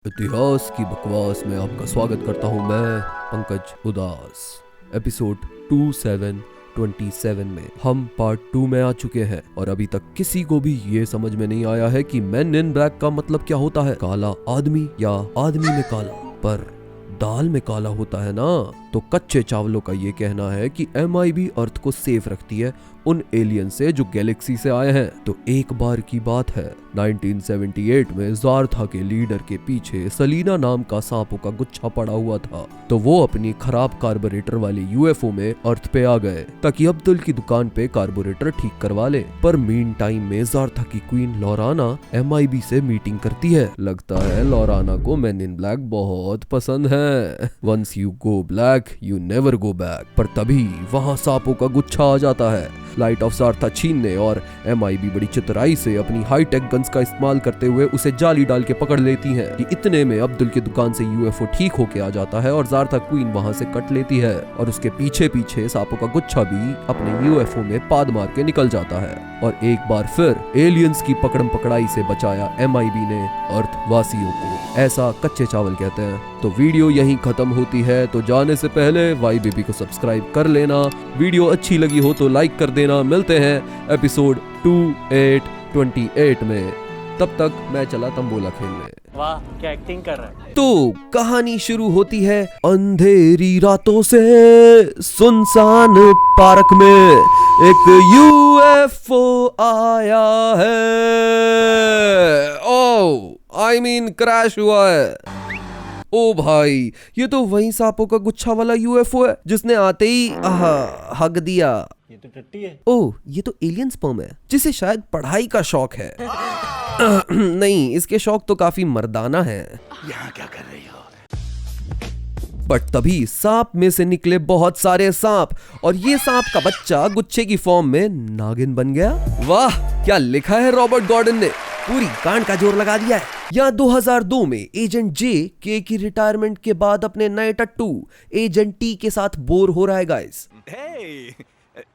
इतिहास की बकवास में आपका स्वागत करता हूं मैं पंकज उदास। एपिसोड 2727 में हम पार्ट 2 में आ चुके हैं और अभी तक किसी को भी ये समझ में नहीं आया है कि मैन इन ब्लैक का मतलब क्या होता है। काला आदमी या आदमी में काला, पर दाल में काला होता है ना। तो कच्चे चावलों का ये कहना है कि MIB अर्थ को सेफ रखती है उन एलियन से जो गैलेक्सी से आए हैं। तो एक बार की बात है 1978 में ज़ारथा के लीडर के पीछे सलीना नाम का सांपों का गुच्छा पड़ा हुआ था। तो वो अपनी खराब कार्बोरेटर वाले UFO में अर्थ पे आ गए ताकि अब्दुल की दुकान पे कार्बोरेटर ठीक करवा ले। पर मीन टाइम में ज़ारथा की क्वीन लौराना MIB से मीटिंग करती है। लगता है लौराना को मैन इन ब्लैक बहुत पसंद है। Once you go black you never go back. पर तभी वहाँ सांपों का गुच्छा आ जाता है लाइट ऑफ ज़ारथा छीनने, और MIB बड़ी चितराई से अपनी हाईटेक गन्स का इस्तेमाल करते हुए उसे जाली डाल के पकड़ लेती है। कि इतने में अब्दुल की दुकान से UFO ठीक होके आ जाता है और ज़ारथा क्वीन वहां से कट लेती है और उसके पीछे पीछे सांपों का गुच्छा भी अपने UFO में पाद मार के निकल जाता है। और एक बार फिर एलियंस की पकड़म पकड़ाई से बचाया MIB ने अर्थ वासियों को। ऐसा कच्चे चावल कहते हैं। तो वीडियो यहीं खत्म होती है, तो जाने से पहले YBB को सब्सक्राइब कर लेना। वीडियो अच्छी लगी हो तो लाइक कर देना। मिलते हैं एपिसोड 2828 में। तब तक मैं चला तंबोला खेलने। वाह क्या एक्टिंग कर रहा है। तो कहानी शुरू होती है अंधेरी रातों से सुनसान पार्क में एक UFO आया है। आई मीन क्रैश हुआ है। ओ भाई, ये तो वही सांपों का गुच्छा वाला UFO है जिसने आते ही हग दिया। ये तो टट्टी है। ओह, ये तो एलियन स्पर्म है जिसे शायद पढ़ाई का शौक है। नहीं, इसके शौक तो काफी मर्दाना है। यहाँ क्या कर रही हो? बट तभी सांप में से निकले बहुत सारे सांप, और ये सांप का बच्चा गुच्छे की फॉर्म में नागिन बन गया। वाह, क्या लिखा है रॉबर्ट गॉर्डन ने। पूरी कांड का जोर लगा दिया है। यहाँ 2002 में एजेंट J की रिटायरमेंट के बाद अपने नए टट्टू एजेंट T के साथ बोर हो रहा है गाइस।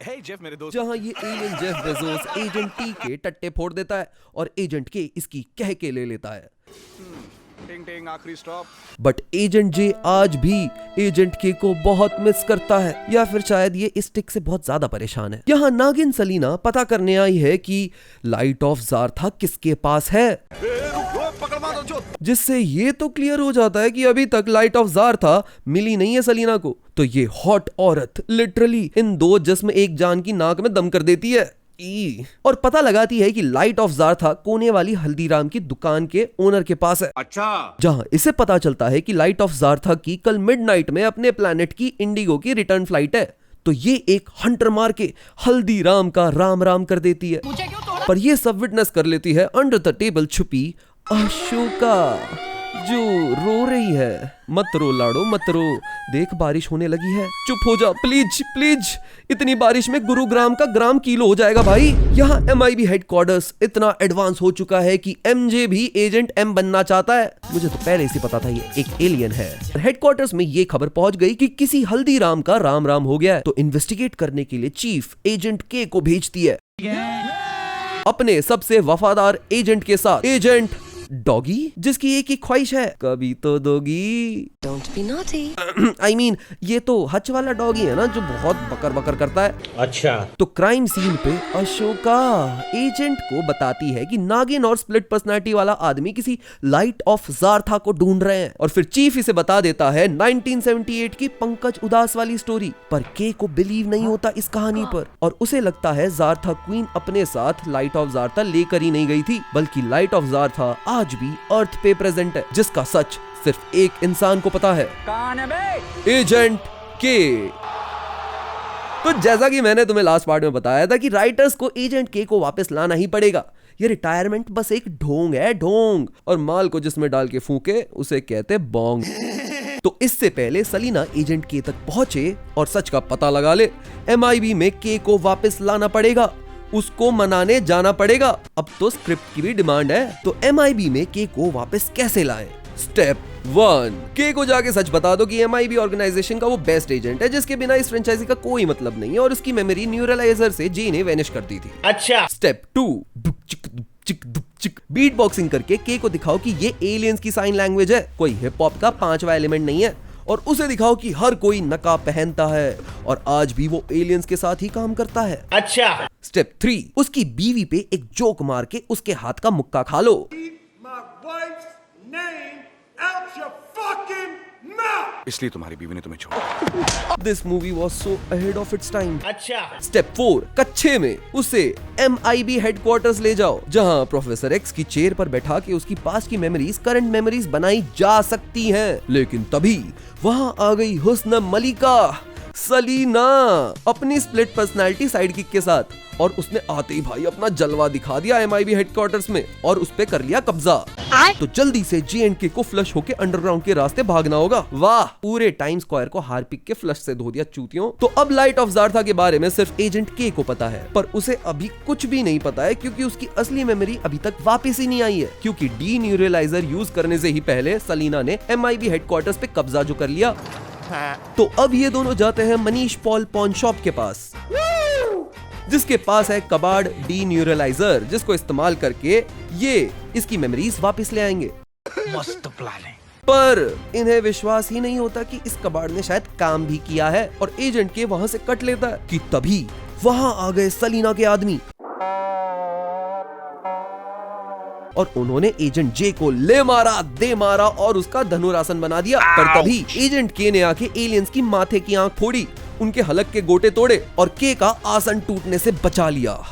Hey जेफ मेरे दोस्त। जहां ये alien Jeff Bezos agent T के टट्टे फोड़ देता है और एजेंट K इसकी कह के ले लेता है। टिंग टिंग आखिरी स्टॉप। बट एजेंट J आज भी एजेंट K को बहुत मिस करता है, या फिर शायद ये इस टिक से बहुत ज्यादा परेशान है। यहाँ नागिन सलीना पता करने आई है कि लाइट ऑफ ज़ारथा किसके पास है, जिससे ये तो क्लियर हो जाता है कि अभी तक लाइट ऑफ ज़ारथा मिली नहीं है सलीना को। तो ये हॉट औरत लिटरली इन दो जिस्म एक जान की नाक में दम कर देती है और पता लगाती है कि लाइट ऑफ ज़ारथा कोने वाली हल्दीराम की दुकान के ओनर के पास है। अच्छा, जहां इसे पता चलता है कि लाइट ऑफ ज़ारथा की कल मिडनाइट में अपने प्लैनेट की इंडिगो की रिटर्न फ्लाइट है। तो ये एक हंटर मार के हल्दीराम का राम राम कर देती है। पर ये सब विटनेस कर लेती है अंडर द टेबल छुपी अशोका, जो रो रही है। मत रो लाडो मत रो, देख बारिश होने लगी है। चुप हो जा प्लीज प्लीज, इतनी बारिश में गुरुग्राम का ग्राम किलो हो जाएगा भाई। यहाँ MIB हेडक्वार्टर्स इतना एडवांस हो चुका है कि MJ भी एजेंट M बनना चाहता है। मुझे तो पहले से पता था ये एक एलियन है। हेडक्वार्टर्स में ये खबर पहुंच गई कि किसी हल्दीराम का राम राम हो गया है। तो इन्वेस्टिगेट करने के लिए चीफ एजेंट K को भेजती है अपने सबसे वफादार एजेंट के साथ, एजेंट डॉगी, जिसकी एक ही ख्वाहिश है, कभी तो दोगी। Don't be naughty. I mean, ये तो हच वाला डॉगी है ना जो बहुत बकर बकर करता है। अच्छा। तो क्राइम सीन पे अशोका एजेंट को बताती है कि नागिन और स्प्लिट पर्सनालिटी वाला आदमी किसी लाइट ऑफ ज़ारथा को ढूंढ रहे हैं। और फिर चीफ इसे बता देता है 1978 की पंकज उदास वाली स्टोरी। पर K को बिलीव नहीं होता इस कहानी पर, और उसे लगता है ज़ारथा क्वीन अपने साथ लाइट ऑफ ज़ारथा लेकर ही नहीं गई थी, बल्कि लाइट ऑफ ज़ारथा आज भी अर्थ पे प्रेजेंट है, जिसका सच सिर्फ एक इंसान को पता है। कौन है बे? Agent K। तो जैसा कि मैंने तुम्हें लास्ट पार्ट में बताया था कि राइटर्स को एजेंट K को वापस लाना ही पड़ेगा। ये रिटायरमेंट बस एक ढोंग है, ढोंग, और माल को जिसमें डाल के फूके उसे कहते बोंग। तो इससे पहले सलीना एजेंट K तक पहुंचे और सच का पता लगा ले, MIB में K को वापस लाना पड़ेगा, उसको मनाने जाना पड़ेगा। अब तो स्क्रिप्ट की भी डिमांड है। तो MIB में K को वापस कैसे लाएं? स्टेप 1, K को जाके सच बता दो कि MIB ऑर्गेनाइजेशन का वो बेस्ट एजेंट है जिसके बिना इस फ्रेंचाइजी का कोई मतलब नहीं है और उसकी मेमोरी न्यूरलाइजर से J ने वैनिश कर दी थी। अच्छा। स्टेप 2, चिक दुप चिक बीट बॉक्सिंग करके के को दिखाओ कि ये एलियंस की साइन लैंग्वेज है, कोई हिप हॉप का 5वां एलिमेंट नहीं है, और उसे दिखाओ कि हर कोई नकाब पहनता है और आज भी वो एलियंस के साथ ही काम करता है। अच्छा। स्टेप 3, उसकी बीवी पे एक जोक मार के उसके हाथ का मुक्का खा लो। इसलिए तुम्हारी बीवी ने तुम्हें छोड़ा। This movie was so ahead of its time. अच्छा। स्टेप 4, कच्चे में उसे MIB हेडक्वार्टर्स ले जाओ, जहां प्रोफेसर एक्स की चेयर पर बैठा के उसकी पास्ट की मेमोरीज करंट मेमोरीज बनाई जा सकती हैं। लेकिन तभी वहां आ गई हुस्न मलिका सलीना अपनी स्प्लिट पर्सनालिटी साइडकिक के साथ, और उसने आते ही भाई अपना जलवा दिखा दिया MIB हेडक्वार्टर्स में और उस पे कर लिया कब्जा। तो जल्दी से J&K को फ्लश होके अंडरग्राउंड के रास्ते भागना होगा। वाह, पूरे टाइम स्क्वायर को हार्पिक के फ्लश से धो दिया चूतियों। तो अब लाइट ऑफ ज़ारथा के बारे में सिर्फ एजेंट के को पता है, पर उसे अभी कुछ भी नहीं पता है क्योंकि उसकी असली मेमोरी अभी तक वापस ही नहीं आई है, क्योंकि डी न्यूरलाइजर यूज करने से ही पहले सलीना ने MIB हेडक्वार्टर्स पे कब्जा जो कर लिया। तो अब ये दोनों जाते हैं मनीष पॉल पॉन शॉप के पास, जिसके पास है कबाड़ डी न्यूरलाइजर, जिसको इस्तेमाल करके ये इसकी मेमोरीज वापस ले आएंगे। मस्त प्लान है। पर इन्हें विश्वास ही नहीं होता कि इस कबाड़ ने शायद काम भी किया है, और एजेंट के वहां से कट लेता है कि तभी वहां आ गए सलीना के आदमी और उन्होंने एजेंट जे को ले मारा, दे मारा और उसका धनुरासन बना दिया। पर तभी एजेंट के ने आके एलियंस की माथे की आंख फोड़ी, उनके हलक के गोटे तोड़े और के का आसन टूटने से बचा लिया।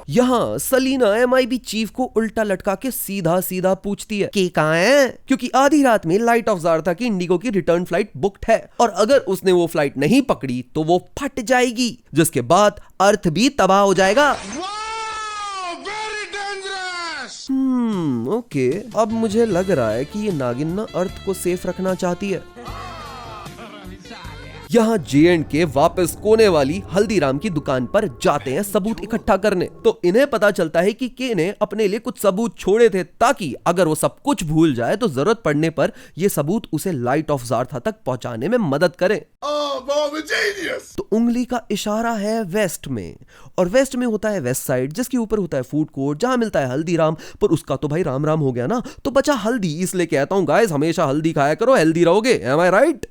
यहाँ सलीना MIB चीफ को उल्टा लटका के सीधा सीधा पूछती है के कहाँ है, क्योंकि आधी रात में लाइट ऑफ ज़ारथा की इंडिगो की रिटर्न फ्लाइट बुक्ड है और अगर उसने वो फ्लाइट नहीं पकड़ी तो वो फट जाएगी, जिसके बाद अर्थ भी तबाह हो जाएगा। ओके, अब मुझे लग रहा है कि ये नागिन ना अर्थ को सेफ रखना चाहती है। यहाँ J&K वापस कोने वाली हल्दीराम की दुकान पर जाते हैं सबूत इकट्ठा करने। तो इन्हें पता चलता है कि के ने अपने लिए कुछ सबूत छोड़े थे ताकि अगर वो सब कुछ भूल जाए तो जरूरत पड़ने पर ये सबूत उसे लाइट ऑफ ज़ारथा तक पहुंचाने में मदद करें। तो उंगली का इशारा है वेस्ट में, और वेस्ट में होता है वेस्ट साइड, जिसके ऊपर होता है फूड कोर्ट जहां मिलता है हल्दीराम। पर उसका तो भाई राम राम हो गया ना, तो बचा हल्दी। इसलिए कहता हूँ गाइस, हमेशा हल्दी खाया करो, हेल्दी रहोगे। एम आई राइट?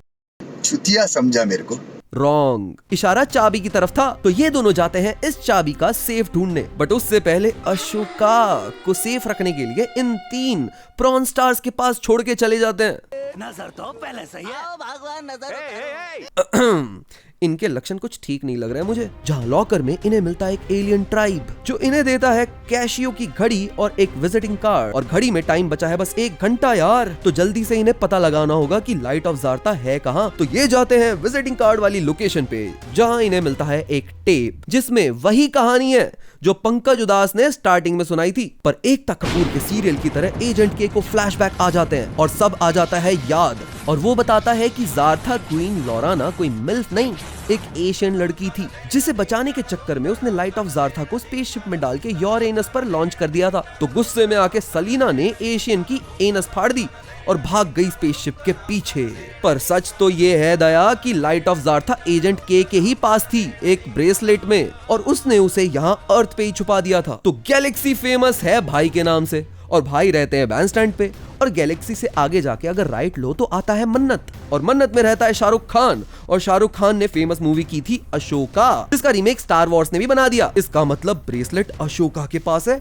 छुतिया समझा मेरे को। रॉन्ग, इशारा चाबी की तरफ था। तो ये दोनों जाते हैं इस चाबी का सेफ ढूंढने, बट उससे पहले अशोका को सेफ रखने के लिए इन 3 प्रॉन स्टार्स के पास छोड़ के चले जाते हैं। नजर तो पहले सही है। भगवान नजर इनके लक्षण कुछ ठीक नहीं लग रहे हैं मुझे। जहाँ लॉकर में इन्हें मिलता है एक एलियन ट्राइब जो इन्हें देता है कैशियो की घड़ी और एक विजिटिंग कार्ड, और घड़ी में टाइम बचा है बस 1 घंटा यार। तो जल्दी से इन्हें पता लगाना होगा कि लाइट ऑफ ज़ारथा है कहाँ। तो ये जाते हैं विजिटिंग कार्ड वाली लोकेशन पे, जहाँ इन्हें मिलता है एक टेप जिसमें वही कहानी है जो पंकज उदास ने स्टार्टिंग में सुनाई थी। पर एकता कपूर के सीरियल की तरह एजेंट के को फ्लैशबैक आ जाते हैं और सब आ जाता है याद, और वो बताता है कि ज़ारथा क्वीन लॉराना कोई मिल्फ नहीं, एक एशियन लड़की थी जिसे बचाने के चक्कर में उसने लाइट ऑफ ज़ारथा को स्पेसशिप में डाल के यूरेनस पर लॉन्च कर दिया था। तो गुस्से में आके सलीना ने एशियन की एनस फाड़ दी और भाग गई स्पेसशिप के पीछे। पर सच तो ये है दया कि लाइट ऑफ ज़ारथा एजेंट के ही पास थी एक ब्रेसलेट में, और उसने उसे यहाँ अर्थ पे ही छुपा दिया था। तो गैलेक्सी फेमस है भाई के नाम से, और भाई रहते हैं बैंड स्टैंड पे, और गैलेक्सी से आगे जाके अगर राइट लो तो आता है मन्नत, और मन्नत में रहता है शाहरुख खान, और शाहरुख खान ने फेमस मूवी की थी अशोका, जिसका रीमेक स्टार वॉर्स ने भी बना दिया। इसका मतलब ब्रेसलेट अशोका के पास है।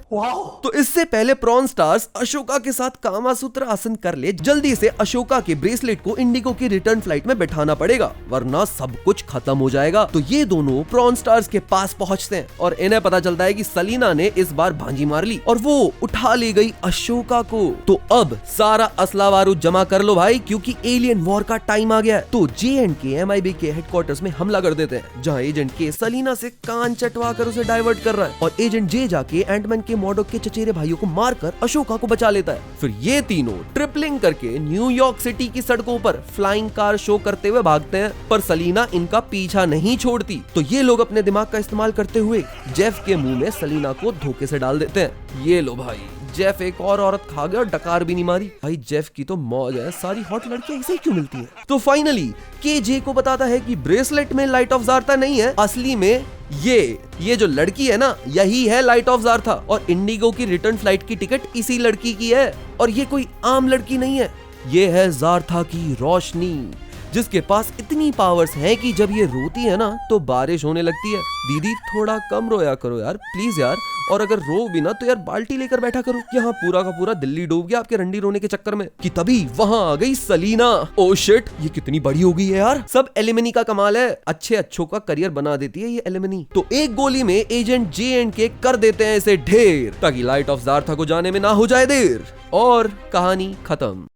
तो इससे पहले प्रॉन स्टार्स अशोका के साथ कामासूत्र आसन कर ले, जल्दी से अशोका के ब्रेसलेट को इंडिगो की रिटर्न फ्लाइट में बैठाना पड़ेगा, वरना सब कुछ खत्म हो जाएगा। तो ये दोनों प्रॉन स्टार्स के पास पहुंचते हैं और इन्हें पता चलता है कि सलीना ने इस बार भांजी मार ली और वो उठा ले गई अशोका को। तो अब सारा असला बारूद जमा कर लो भाई, क्योंकि एलियन वॉर का टाइम आ गया है। तो J&K MIB के हेडक्वार्टर्स में हमला कर देते हैं, जहां एजेंट के सलीना से कान चटवा कर उसे डाइवर्ट कर रहा है, और एजेंट जे जाके एंटमैन के मॉडोक के चचेरे भाइयों को मारकर अशोका को बचा लेता है। फिर ये तीनों ट्रिपलिंग करके न्यूयॉर्क सिटी की सड़कों पर फ्लाइंग कार शो करते हुए भागते हैं, पर सलीना इनका पीछा नहीं छोड़ती। तो ये लोग अपने दिमाग का इस्तेमाल करते हुए जेफ के मुंह में सलीना को धोखे से डाल देते हैं। ये लो भाई, जेफ एक और औरत खा गया और डकार भी नहीं मारी। भाई जेफ की तो मौज है, सारी हॉट लड़कियां इसे ही क्यों मिलती हैं। तो फाइनली केजे को बताता है कि ब्रेसलेट में लाइट ऑफ ज़ारथा नहीं है, असली में ये जो लड़की है ना, यही है लाइट ऑफ ज़ारथा और इंडिगो की रिटर्न फ्लाइट की टिकट इसी लड़की की है। और ये कोई आम लड़की नहीं है, ये है ज़ारथा की रोशनी, जिसके पास इतनी पावर्स हैं कि जब ये रोती है ना तो बारिश होने लगती है। दीदी थोड़ा कम रोया करो यार, प्लीज यार, और अगर रो भी ना तो यार बाल्टी लेकर बैठा करो। यहाँ पूरा का पूरा दिल्ली डूब गया आपके रंडी रोने के चक्कर में। कि तभी वहां आ गई सलीना। ओ शिट, ये कितनी बड़ी हो गई है यार। सब एलिमनी का कमाल है, अच्छों का करियर बना देती है ये एलिमनी। तो एक गोली में एजेंट J&K कर देते हैं इसे ढेर, ताकि लाइट ऑफ ज़ारथा को जाने में ना हो जाए देर। और कहानी खत्म।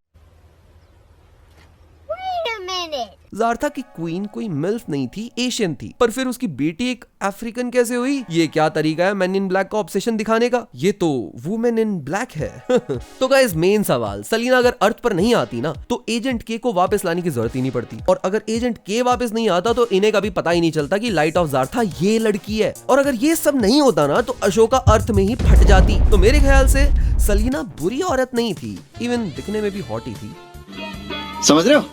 ज़ारथा की क्वीन कोई मिल्फ नहीं थी, एशियन थी, पर फिर उसकी बेटी एक अफ्रीकन कैसे हुई? ये क्या तरीका है मैन इन ब्लैक का ऑब्सेशन दिखाने का? ये तो वुमेन इन ब्लैक है। तो गाइस मेन सवाल, सलीना अगर अर्थ पर नहीं आती ना तो एजेंट के को वापस लाने की जरूरत ही नहीं पड़ती, और अगर एजेंट के वापस नहीं आता तो इन्हें कभी पता ही नहीं चलता कि लाइट ऑफ ज़ारथा ये लड़की है। और अगर ये सब नहीं होता ना तो अशोका अर्थ में ही फट जाती। तो मेरे ख्याल से सलीना बुरी औरत नहीं थी, इवन दिखने में भी हॉट ही थी। समझ रहे हो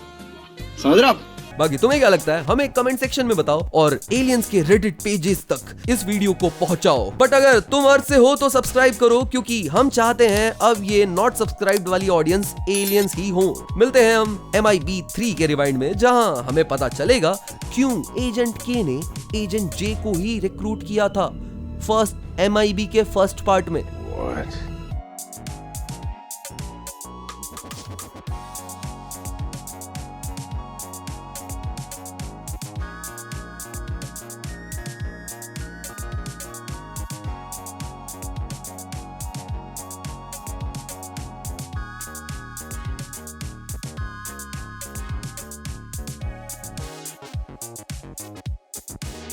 आप? बाकी तुम्हें क्या लगता है हमें कमेंट सेक्शन में बताओ, और एलियंस के रेडिट पेजेस तक इस वीडियो को पहुंचाओ। बट अगर तुम अर्थ से हो तो सब्सक्राइब करो, क्योंकि हम चाहते हैं अब ये नॉट सब्सक्राइब्ड वाली ऑडियंस एलियंस ही हो। मिलते हैं हम MIB3 के रिवाइंड में, जहां हमें पता चलेगा क्यों एजेंट के ने एजेंट J को ही रिक्रूट किया था फर्स्ट MIB के फर्स्ट पार्ट में।